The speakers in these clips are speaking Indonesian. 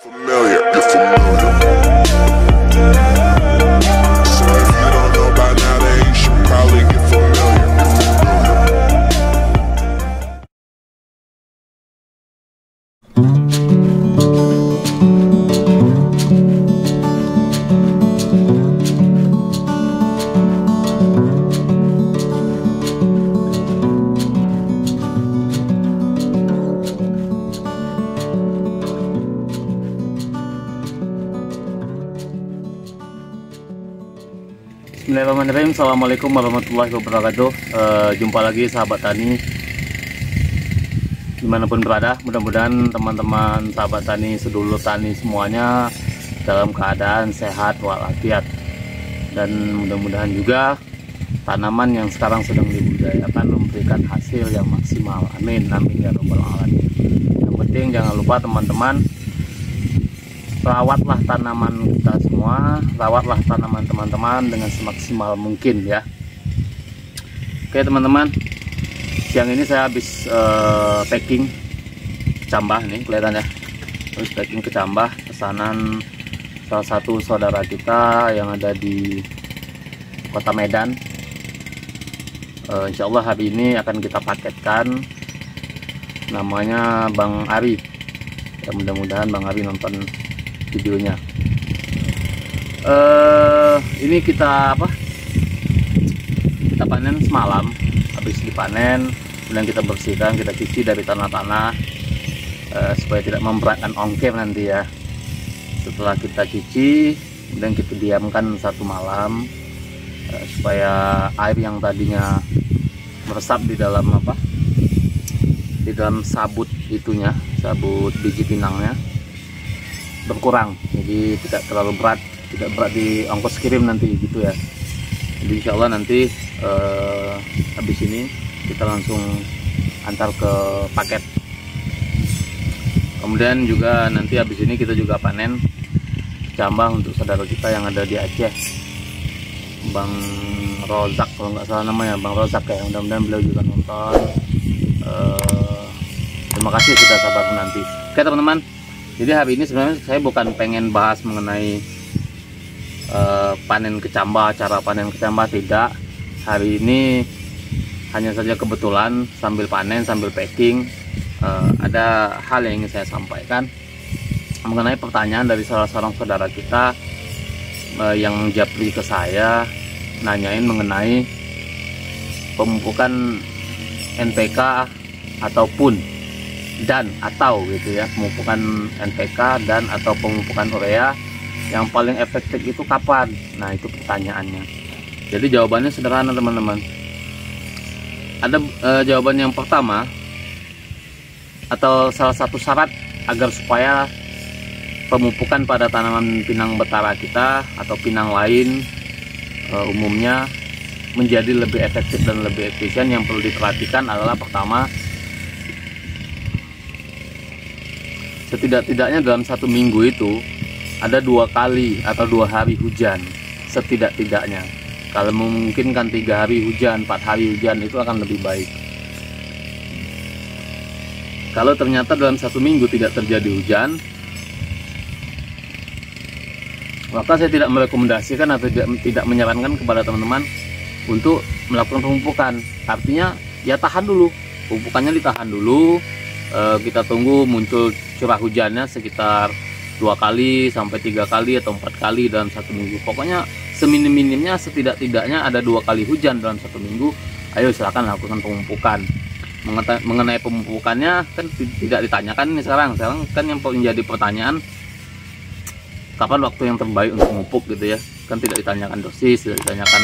Familiar, you're familiar. So if you don't know by now, then you should probably get familiar. Bismillahirrahmanirrahim. Assalamualaikum warahmatullahi wabarakatuh. Jumpa lagi sahabat tani dimanapun berada. Mudah-mudahan teman-teman sahabat tani, sedulur tani semuanya dalam keadaan sehat walafiat, dan mudah-mudahan juga tanaman yang sekarang sedang dibudidayakan memberikan hasil yang maksimal. Amin, amin ya rabbal alamin. Yang penting jangan lupa teman-teman, rawatlah tanaman kita semua, rawatlah tanaman teman-teman dengan semaksimal mungkin ya. Oke teman-teman, siang ini saya habis packing kecambah nih, kelihatan ya. Terus packing kecambah pesanan salah satu saudara kita yang ada di Kota Medan. Insya Allah hari ini akan kita paketkan, namanya Bang Ari ya, mudah-mudahan Bang Ari nonton videonya. Ini kita panen semalam, habis dipanen kemudian kita bersihkan, kita cuci dari tanah-tanah supaya tidak memberatkan ongkir nanti ya. Setelah kita cuci kemudian kita diamkan satu malam supaya air yang tadinya meresap di dalam di dalam sabut itunya, sabut biji pinangnya berkurang, jadi tidak terlalu berat, tidak berat di ongkos kirim nanti gitu ya. Jadi insya Allah nanti habis ini kita langsung antar ke paket. Kemudian juga nanti habis ini kita juga panen kecambah untuk saudara kita yang ada di Aceh, Bang Rozak kalau nggak salah namanya, Bang Rozak ya. Mudah-mudahan beliau juga nonton. Terima kasih sudah sabar menanti. Oke teman-teman, jadi hari ini sebenarnya saya bukan pengen bahas mengenai panen kecambah, cara panen kecambah, tidak. Hari ini hanya saja kebetulan sambil panen, sambil packing, ada hal yang ingin saya sampaikan mengenai pertanyaan dari salah seorang saudara kita yang japri ke saya, nanyain mengenai pemupukan NPK ataupun dan atau gitu ya, pemupukan NPK dan atau pemupukan urea yang paling efektif itu kapan? Nah itu pertanyaannya. Jadi jawabannya sederhana teman-teman. Ada jawaban yang pertama, atau salah satu syarat agar supaya pemupukan pada tanaman pinang betara kita atau pinang lain umumnya menjadi lebih efektif dan lebih efisien, yang perlu diperhatikan adalah pertama, setidak-tidaknya dalam satu minggu itu ada 2 kali atau 2 hari hujan setidak-tidaknya. Kalau memungkinkan 3 hari hujan, 4 hari hujan, itu akan lebih baik. Kalau ternyata dalam satu minggu tidak terjadi hujan, maka saya tidak merekomendasikan atau tidak menyarankan kepada teman-teman untuk melakukan pemupukan. Artinya ya tahan dulu, pemupukannya ditahan dulu. Kita tunggu muncul curah hujannya sekitar 2 kali sampai 3 kali atau 4 kali dalam satu minggu. Pokoknya seminim-minimnya setidak-tidaknya ada 2 kali hujan dalam satu minggu. Ayo silakan lakukan pemupukan. Mengenai pemupukannya kan tidak ditanyakan ini sekarang kan yang menjadi pertanyaan, kapan waktu yang terbaik untuk memupuk gitu ya. Kan tidak ditanyakan dosis, tidak ditanyakan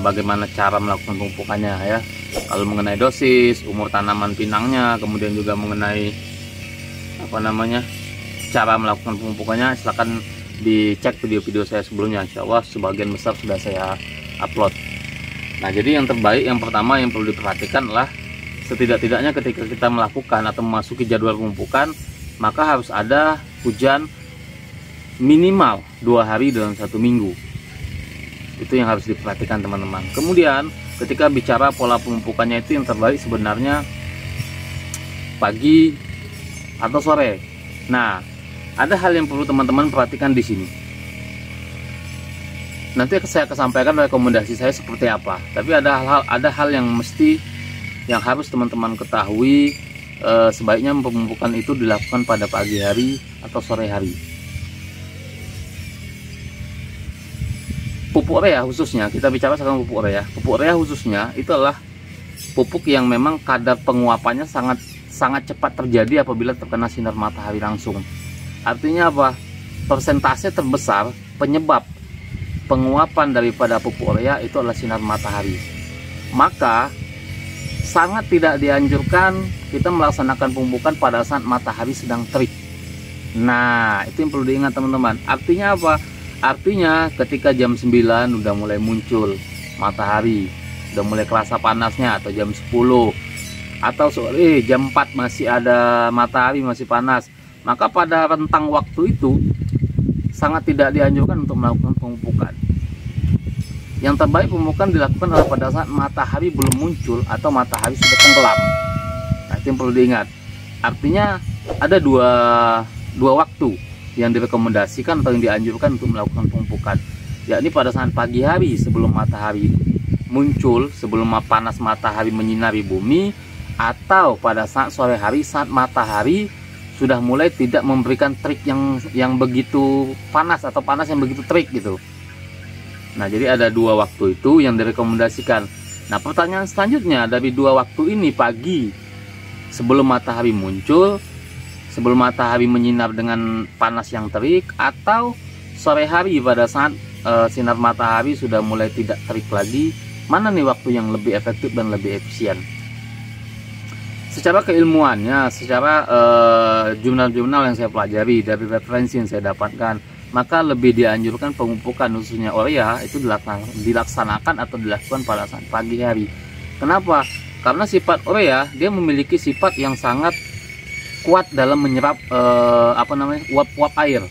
bagaimana cara melakukan pemupukannya ya. Kalau mengenai dosis, umur tanaman pinangnya, kemudian juga mengenai cara melakukan pemupukannya, silakan dicek video-video saya sebelumnya. Insya Allah sebagian besar sudah saya upload. Nah jadi yang terbaik, yang pertama yang perlu diperhatikan adalah setidak-tidaknya ketika kita melakukan atau memasuki jadwal pemupukan, maka harus ada hujan minimal 2 hari dalam satu minggu. Itu yang harus diperhatikan teman-teman. Kemudian ketika bicara pola pemupukannya, itu yang terbaik sebenarnya pagi atau sore. Nah ada hal yang perlu teman-teman perhatikan di sini. Nanti saya akan sampaikan rekomendasi saya seperti apa. Tapi ada hal yang harus teman-teman ketahui. Sebaiknya pemupukan itu dilakukan pada pagi hari atau sore hari. Pupuk urea khususnya, kita bicara sekarang pupuk urea. Pupuk urea khususnya itu adalah pupuk yang memang kadar penguapannya sangat cepat terjadi apabila terkena sinar matahari langsung. Artinya apa? Persentase terbesar penyebab penguapan daripada pupuk urea itu adalah sinar matahari. Maka sangat tidak dianjurkan kita melaksanakan pemupukan pada saat matahari sedang terik. Nah, itu yang perlu diingat teman-teman. Artinya apa? Artinya ketika jam 9 udah mulai muncul matahari, udah mulai kerasa panasnya, atau jam 10 atau sore jam 4 masih ada matahari, masih panas, maka pada rentang waktu itu sangat tidak dianjurkan untuk melakukan pemupukan. Yang terbaik pemupukan dilakukan adalah pada saat matahari belum muncul atau matahari sudah tenggelam. Nah, itu yang perlu diingat. Artinya ada dua waktu yang direkomendasikan atau yang dianjurkan untuk melakukan pemupukan, yakni pada saat pagi hari sebelum matahari muncul, sebelum panas matahari menyinari bumi, atau pada saat sore hari saat matahari sudah mulai tidak memberikan terik yang begitu panas atau panas yang begitu terik gitu. Nah, jadi ada dua waktu itu yang direkomendasikan. Nah, pertanyaan selanjutnya, dari dua waktu ini, pagi sebelum matahari muncul, sebelum matahari menyinar dengan panas yang terik, atau sore hari pada saat sinar matahari sudah mulai tidak terik lagi, mana nih waktu yang lebih efektif dan lebih efisien? Secara keilmuannya, secara jurnal-jurnal yang saya pelajari, dari referensi yang saya dapatkan, maka lebih dianjurkan pemupukan khususnya urea itu dilaksanakan atau dilakukan pada saat pagi hari. Kenapa? Karena sifat urea dia memiliki sifat yang sangat kuat dalam menyerap uap-uap air.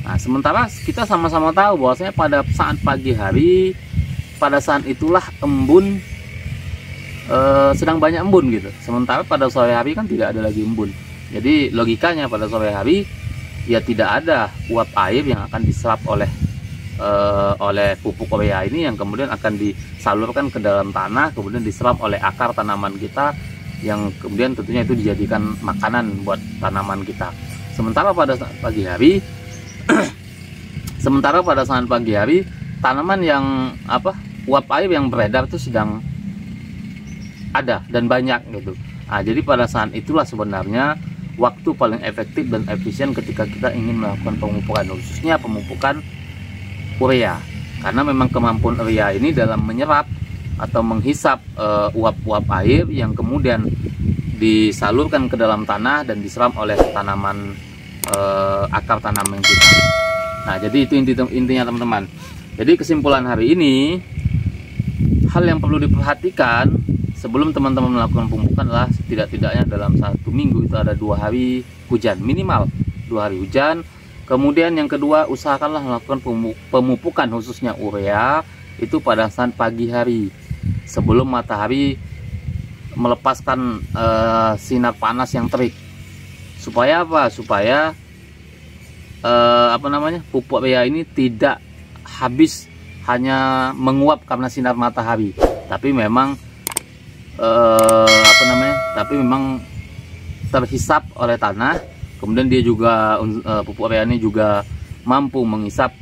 Nah, sementara kita sama-sama tahu bahwasanya pada saat pagi hari, pada saat itulah embun sedang banyak embun gitu. Sementara pada sore hari kan tidak ada lagi embun. Jadi logikanya pada sore hari ya tidak ada uap air yang akan diserap oleh pupuk urea ini, yang kemudian akan disalurkan ke dalam tanah, kemudian diserap oleh akar tanaman kita, yang kemudian tentunya itu dijadikan makanan buat tanaman kita. Sementara pada saat pagi hari, tanaman yang uap air yang beredar itu sedang ada dan banyak gitu. Nah, jadi pada saat itulah sebenarnya waktu paling efektif dan efisien ketika kita ingin melakukan pemupukan, khususnya pemupukan urea. Karena memang kemampuan urea ini dalam menyerap atau menghisap uap-uap air yang kemudian disalurkan ke dalam tanah dan diserap oleh tanaman, akar tanaman kita. Nah, jadi itu intinya teman-teman. Jadi kesimpulan hari ini, hal yang perlu diperhatikan sebelum teman-teman melakukan pemupukan adalah setidak-tidaknya dalam 1 minggu itu ada 2 hari hujan, minimal 2 hari hujan. Kemudian yang kedua, usahakanlah melakukan pemupukan khususnya urea itu pada saat pagi hari sebelum matahari melepaskan sinar panas yang terik. Supaya apa? Supaya pupuk urea ini tidak habis hanya menguap karena sinar matahari, tapi memang terhisap oleh tanah. Kemudian dia juga pupuk urea ini juga mampu menghisap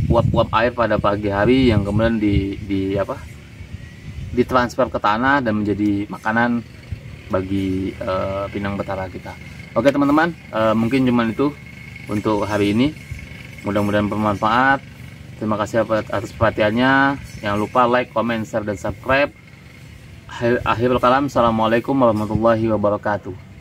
uap-uap air pada pagi hari yang kemudian ditransfer ke tanah dan menjadi makanan bagi pinang betara kita. Oke teman-teman, mungkin cuman itu untuk hari ini. Mudah-mudahan bermanfaat. Terima kasih atas perhatiannya. Jangan lupa like, comment, share, dan subscribe. Akhirul kalam, assalamualaikum warahmatullahi wabarakatuh.